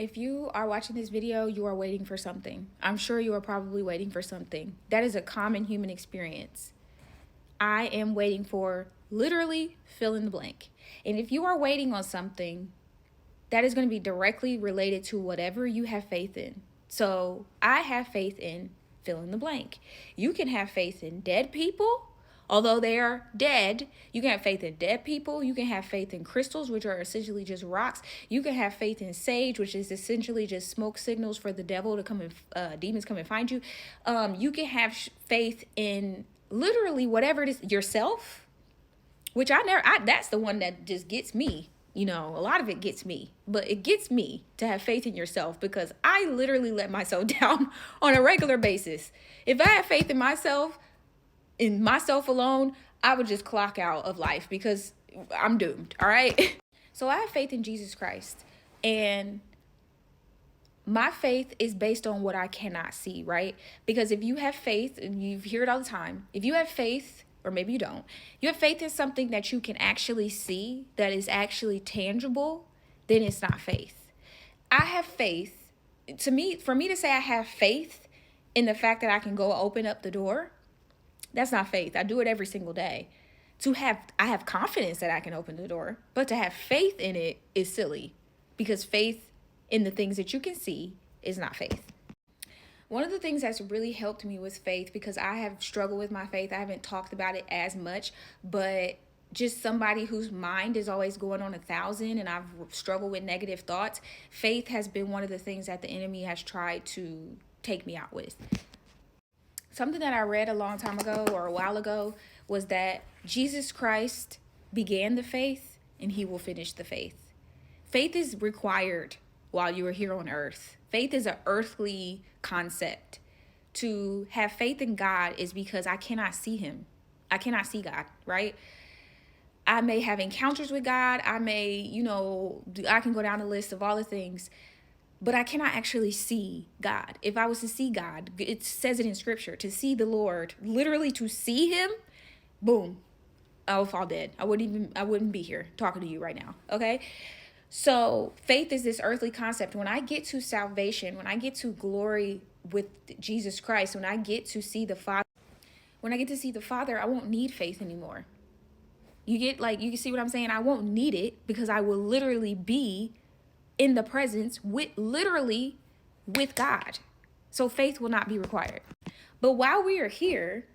If you are watching this video, you are waiting for something. I'm sure you are probably waiting for something. That is a common human experience. I am waiting for literally fill in the blank. And if you are waiting on something, that is going to be directly related to whatever you have faith in. So I have faith in fill in the blank. You can have faith in dead people. Although they are dead, you can have faith in dead people. You can have faith in crystals, which are essentially just rocks. You can have faith in sage, which is essentially just smoke signals for the devil to come and demons come and find you. You can have faith in literally whatever it is, yourself, which that's the one that just gets me. You know, a lot of it gets me, but it gets me to have faith in yourself because I literally let myself down on a regular basis. If I have faith in myself alone, I would just clock out of life because I'm doomed. All right. So I have faith in Jesus Christ, and my faith is based on what I cannot see, right? Because if you have faith, and you hear it all the time, if you have faith, or maybe you don't, you have faith in something that you can actually see, that is actually tangible, then it's not faith. I have faith. For me to say I have faith in the fact that I can go open up the door, that's not faith. I do it every single day. I have confidence that I can open the door, but to have faith in it is silly because faith in the things that you can see is not faith. One of the things that's really helped me with faith, because I have struggled with my faith, I haven't talked about it as much, but just somebody whose mind is always going on 1,000 and I've struggled with negative thoughts, faith has been one of the things that the enemy has tried to take me out with. Something that I read a long time ago or a while ago was that Jesus Christ began the faith and he will finish the faith. Faith is required while you are here on earth. Faith is an earthly concept. To have faith in God is because I cannot see him. I cannot see God, right? I may have encounters with God. I can go down the list of all the things, but I cannot actually see God. If I was to see God, it says it in scripture, to see the Lord, literally to see him, boom, I would fall dead. I wouldn't be here talking to you right now, okay? So faith is this earthly concept. When I get to salvation, when I get to glory with Jesus Christ, when I get to see the Father, I won't need faith anymore. You can see what I'm saying? I won't need it because I will literally be in the presence with God. So faith will not be required. But while we are here,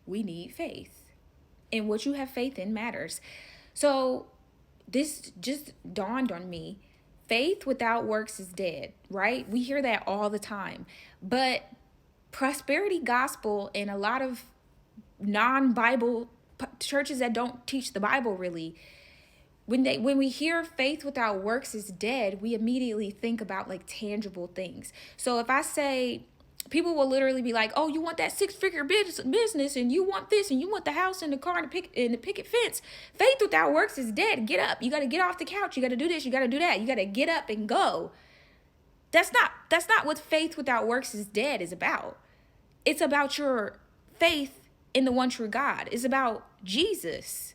we need faith. And what you have faith in matters. So this just dawned on me. Faith without works is dead, right? We hear that all the time. But prosperity gospel and a lot of non-Bible churches that don't teach the Bible really, when we hear faith without works is dead, we immediately think about like tangible things. So if I say, people will literally be like, oh, you want that 6-figure business and you want this and you want the house and the car and the picket fence. Faith without works is dead. Get up. You got to get off the couch. You got to do this. You got to do that. You got to get up and go. That's not what faith without works is dead is about. It's about your faith in the one true God. It's about Jesus.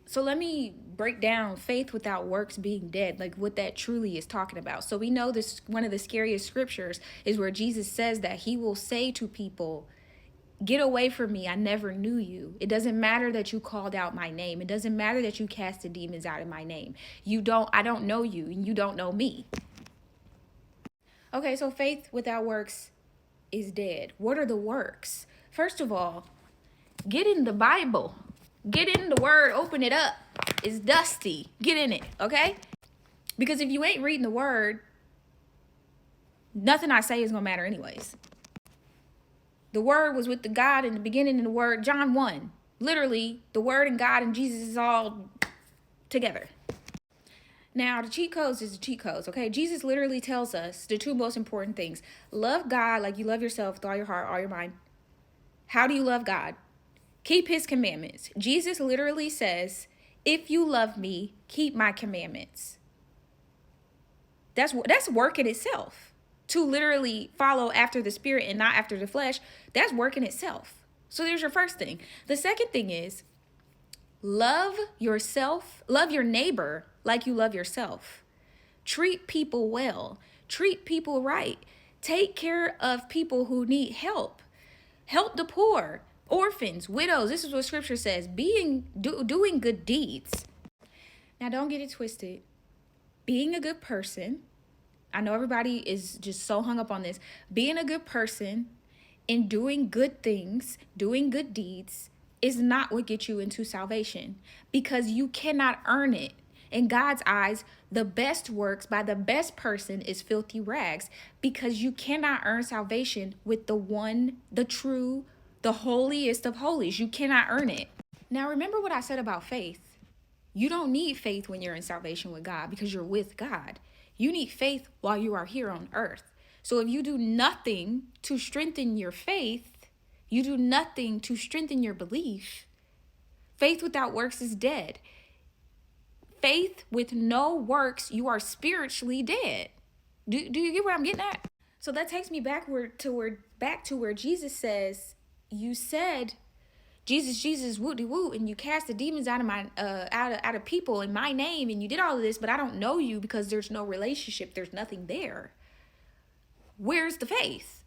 So let me break down faith without works being dead, like what that truly is talking about. So we know this, one of the scariest scriptures is where Jesus says that he will say to people, get away from me, I never knew you. It doesn't matter that you called out my name. It doesn't matter that you casted demons out in my name. I don't know you and you don't know me. Okay, so faith without works is dead. What are the works? First of all, get in the Bible. Get in the word, open it up. It's dusty. Get in it, okay? Because if you ain't reading the word, nothing I say is going to matter anyways. The word was with the God in the beginning, and the word, John 1. Literally, the word and God and Jesus is all together. Now, the cheat codes is the cheat codes, okay? Jesus literally tells us the two most important things. Love God like you love yourself with all your heart, all your mind. How do you love God? Keep his commandments. Jesus literally says, if you love me, keep my commandments. That's work in itself. To literally follow after the spirit and not after the flesh, that's work in itself. So there's your first thing. The second thing is love yourself, love your neighbor like you love yourself. Treat people well. Treat people right. Take care of people who need help. Help the poor, orphans, widows. This is what scripture says. Doing good deeds. Now, don't get it twisted. Being a good person, I know everybody is just so hung up on this. Being a good person and doing good things, doing good deeds, is not what gets you into salvation, because you cannot earn it. In God's eyes, the best works by the best person is filthy rags, because you cannot earn salvation with the one, the true, the holiest of holies. You cannot earn it. Now, remember what I said about faith. You don't need faith when you're in salvation with God, because you're with God. You need faith while you are here on earth. So if you do nothing to strengthen your faith, you do nothing to strengthen your belief, faith without works is dead. Faith with no works, you are spiritually dead. Do you get what I'm getting at? So that takes me back to where Jesus says, you said, Jesus, woo-de-woo, and you cast the demons out of my out of people in my name, and you did all of this, but I don't know you, because there's no relationship. There's nothing there. Where's the faith?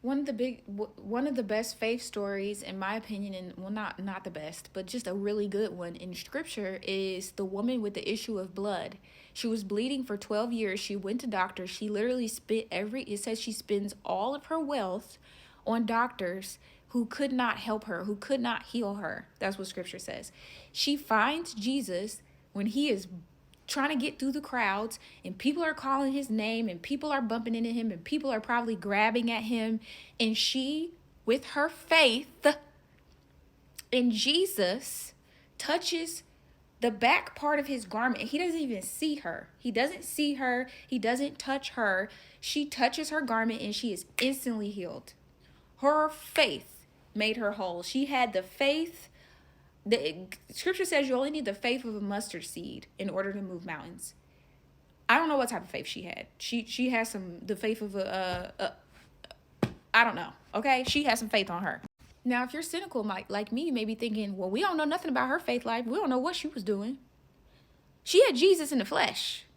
One of the best faith stories, in my opinion, and well, not the best, but just a really good one in scripture, is the woman with the issue of blood. She was bleeding for 12 years. She went to doctors. She literally it says she spends all of her wealth on doctors who could not help her, who could not heal her. That's what scripture says. She finds Jesus when he is trying to get through the crowds, and people are calling his name, and people are bumping into him, and people are probably grabbing at him. And she, with her faith in Jesus, touches the back part of his garment. He doesn't even see her. He doesn't see her. He doesn't touch her. She touches her garment, and she is instantly healed. Her faith made her whole. She had the faith. The scripture says you only need the faith of a mustard seed in order to move mountains. I don't know what type of faith she had. She has the faith of I don't know. Okay, she has some faith on her. Now, if you're cynical like me, you may be thinking, well, we don't know nothing about her faith life. We don't know what she was doing. She had Jesus in the flesh.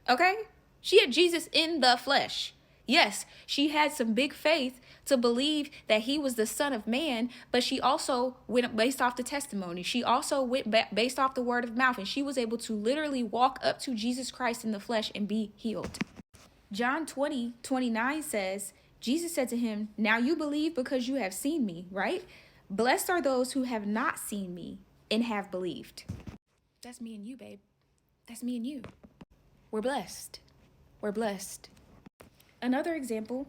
Okay, she had Jesus in the flesh. Yes, she had some big faith to believe that he was the Son of Man, but she also went based off the testimony. She also went based off the word of mouth, and she was able to literally walk up to Jesus Christ in the flesh and be healed. John 20:29 says, Jesus said to him, now you believe because you have seen me, right? Blessed are those who have not seen me and have believed. That's me and you, babe. That's me and you. We're blessed. We're blessed. Another example,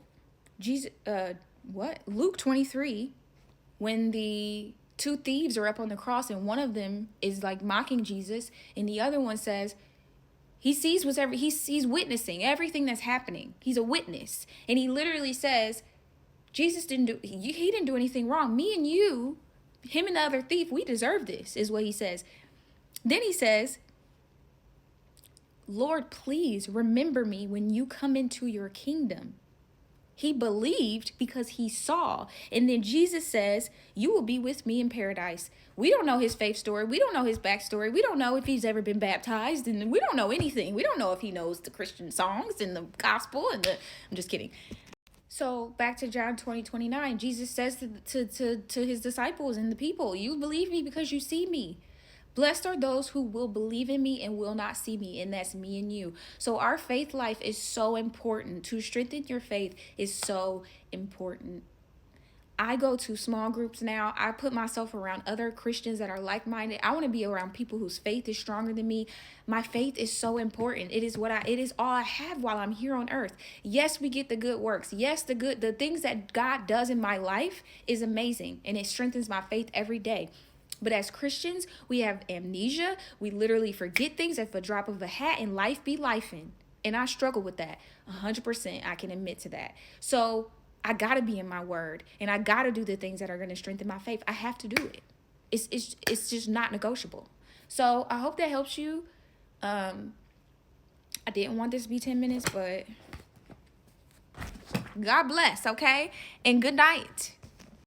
Luke 23, when the two thieves are up on the cross, and one of them is like mocking Jesus, and the other one says he sees he's witnessing everything that's happening. He's a witness, and he literally says, Jesus didn't do anything wrong. Me and you, him and the other thief, we deserve this, is what he says. Then he says, Lord, please remember me when you come into your kingdom. He believed because he saw. And then Jesus says, you will be with me in paradise. We don't know his faith story. We don't know his backstory. We don't know if he's ever been baptized. And we don't know anything. We don't know if he knows the Christian songs and the gospel. I'm just kidding. So back to John 20:29, Jesus says to his disciples and the people, you believe me because you see me. Blessed are those who will believe in me and will not see me, and that's me and you. So our faith life is so important. To strengthen your faith is so important. I go to small groups now. I put myself around other Christians that are like-minded. I want to be around people whose faith is stronger than me. My faith is so important. It is all I have while I'm here on earth. Yes, we get the good works. Yes, the things that God does in my life is amazing, and it strengthens my faith every day. But as Christians, we have amnesia. We literally forget things at the drop of a hat, and life be lifing. And I struggle with that 100%. I can admit to that. So I got to be in my word, and I got to do the things that are going to strengthen my faith. I have to do it. It's just not negotiable. So I hope that helps you. I didn't want this to be 10 minutes, but God bless, okay? And good night.